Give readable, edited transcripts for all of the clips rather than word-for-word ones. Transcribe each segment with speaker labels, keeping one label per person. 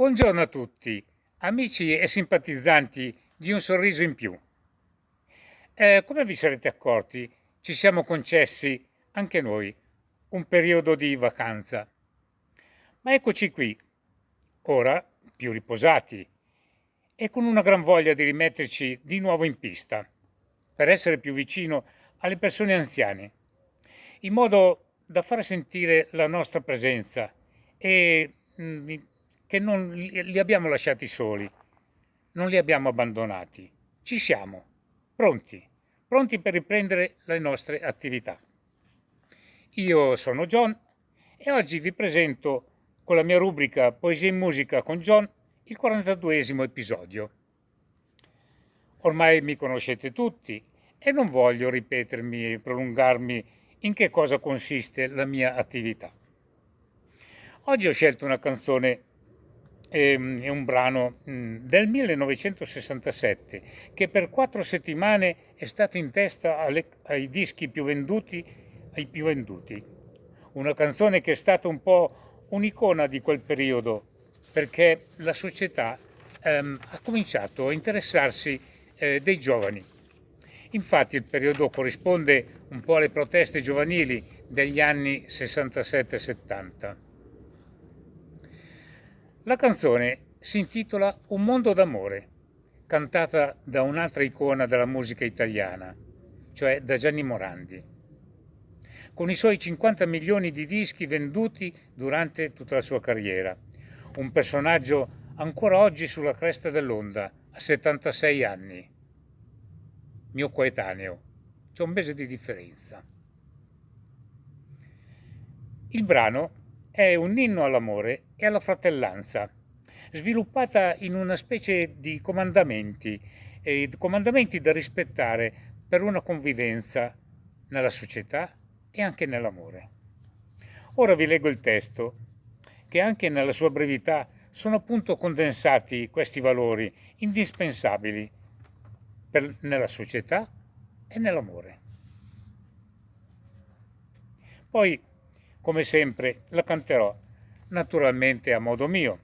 Speaker 1: Buongiorno a tutti, amici e simpatizzanti di Un Sorriso in Più. Come vi sarete accorti, ci siamo concessi, anche noi, un periodo di vacanza. Ma eccoci qui, ora più riposati e con una gran voglia di rimetterci di nuovo in pista, per essere più vicino alle persone anziane, in modo da far sentire la nostra presenza e che non li abbiamo lasciati soli, non li abbiamo abbandonati. Ci siamo, pronti, pronti per riprendere le nostre attività. Io sono John e oggi vi presento con la mia rubrica Poesia in musica con John il 42esimo episodio. Ormai mi conoscete tutti e non voglio ripetermi e prolungarmi in che cosa consiste la mia attività. Oggi ho scelto una canzone e un brano del 1967 che per 4 settimane è stato in testa ai dischi più venduti, ai più venduti. Una canzone che è stata un po' un'icona di quel periodo perché la società ha cominciato a interessarsi dei giovani. Infatti il periodo corrisponde un po' alle proteste giovanili degli anni 67-70. La canzone si intitola Un mondo d'amore, cantata da un'altra icona della musica italiana, cioè da Gianni Morandi, con i suoi 50 milioni di dischi venduti durante tutta la sua carriera. Un personaggio ancora oggi sulla cresta dell'onda, a 76 anni. Mio coetaneo, c'è un mese di differenza. Il brano è un inno all'amore e alla fratellanza, sviluppata in una specie di comandamenti da rispettare per una convivenza nella società e anche nell'amore. Ora vi leggo il testo, che anche nella sua brevità sono appunto condensati questi valori indispensabili nella società e nell'amore. Poi, come sempre, la canterò naturalmente a modo mio,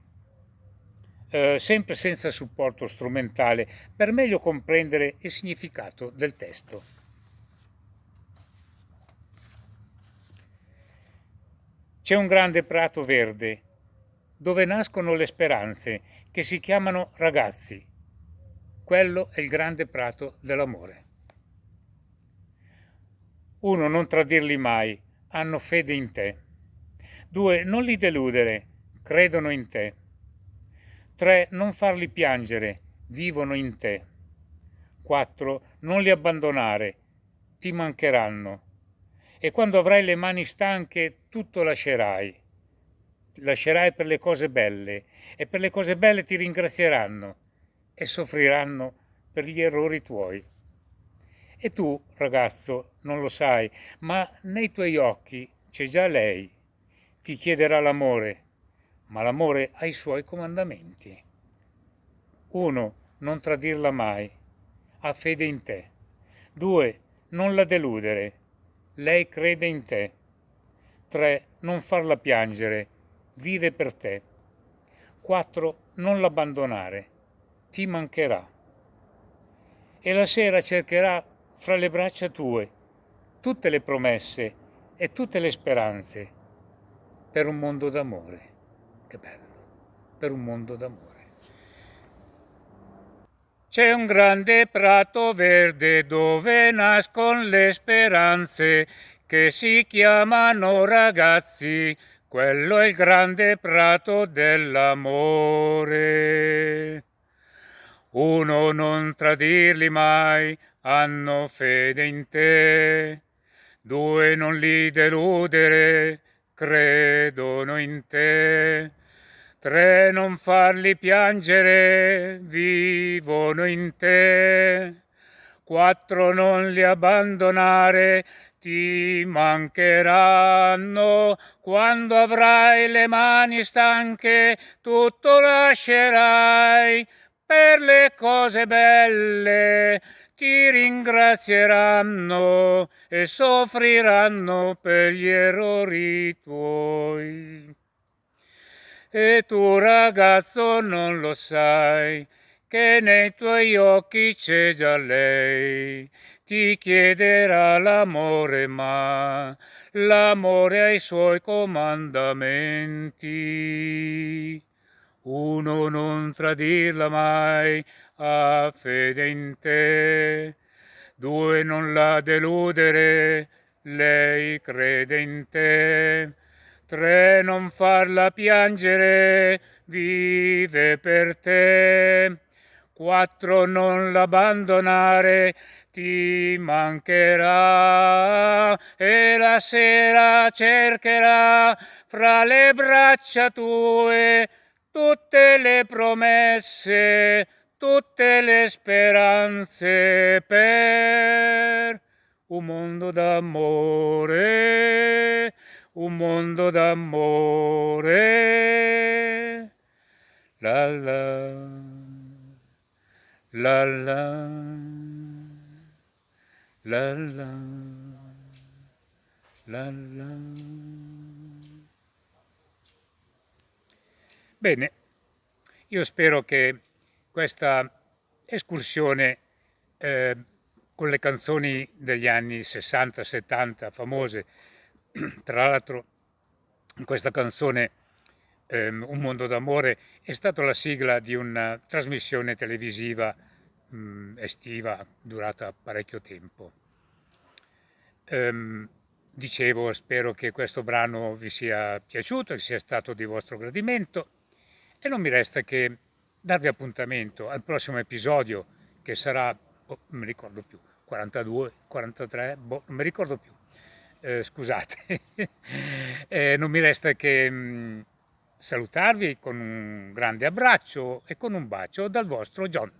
Speaker 1: sempre senza supporto strumentale, per meglio comprendere il significato del testo. C'è un grande prato verde, dove nascono le speranze, che si chiamano ragazzi. Quello è il grande prato dell'amore. Uno, non tradirli mai, hanno fede in te. 2, non li deludere, credono in te. 3, non farli piangere, vivono in te. 4, non li abbandonare, ti mancheranno. E quando avrai le mani stanche, tutto lascerai. Lascerai per le cose belle, e per le cose belle ti ringrazieranno e soffriranno per gli errori tuoi. E tu, ragazzo, non lo sai, ma nei tuoi occhi c'è già lei. Ti chiederà l'amore, ma l'amore ha i suoi comandamenti. 1, non tradirla mai, ha fede in te. 2, non la deludere, lei crede in te. 3, non farla piangere, vive per te. 4, non l'abbandonare, ti mancherà. E la sera cercherà fra le braccia tue tutte le promesse e tutte le speranze per un mondo d'amore. Che bello, per un mondo d'amore. C'è un grande prato verde dove nascono le speranze che si chiamano ragazzi, quello è il grande prato dell'amore. 1, non tradirli mai, hanno fede in te. 2, non li deludere, credono in te. 3, non farli piangere, vivono in te. 4, non li abbandonare, ti mancheranno. Quando avrai le mani stanche, tutto lascerai. Per le cose belle ti ringrazieranno e soffriranno per gli errori tuoi. E tu ragazzo non lo sai, che nei tuoi occhi c'è già lei. Ti chiederà l'amore, ma l'amore ha i suoi comandamenti. Uno, non tradirla mai, ha fede in te. Due, non la deludere, lei crede in te. Tre, non farla piangere, vive per te. Quattro, non l'abbandonare, ti mancherà e la sera cercherà fra le braccia tue tutte le promesse, tutte le speranze per un mondo d'amore, un mondo d'amore. La la, la la, la la, la la. Bene, io spero che questa escursione eh, con le canzoni degli anni 60-70 famose, tra l'altro questa canzone Un mondo d'amore è stata la sigla di una trasmissione televisiva estiva durata parecchio tempo. Dicevo, spero che questo brano vi sia piaciuto, che sia stato di vostro gradimento e non mi resta che darvi appuntamento al prossimo episodio che sarà, non mi ricordo più, 42, 43, non mi ricordo più. Scusate, non mi resta che salutarvi con un grande abbraccio e con un bacio dal vostro John.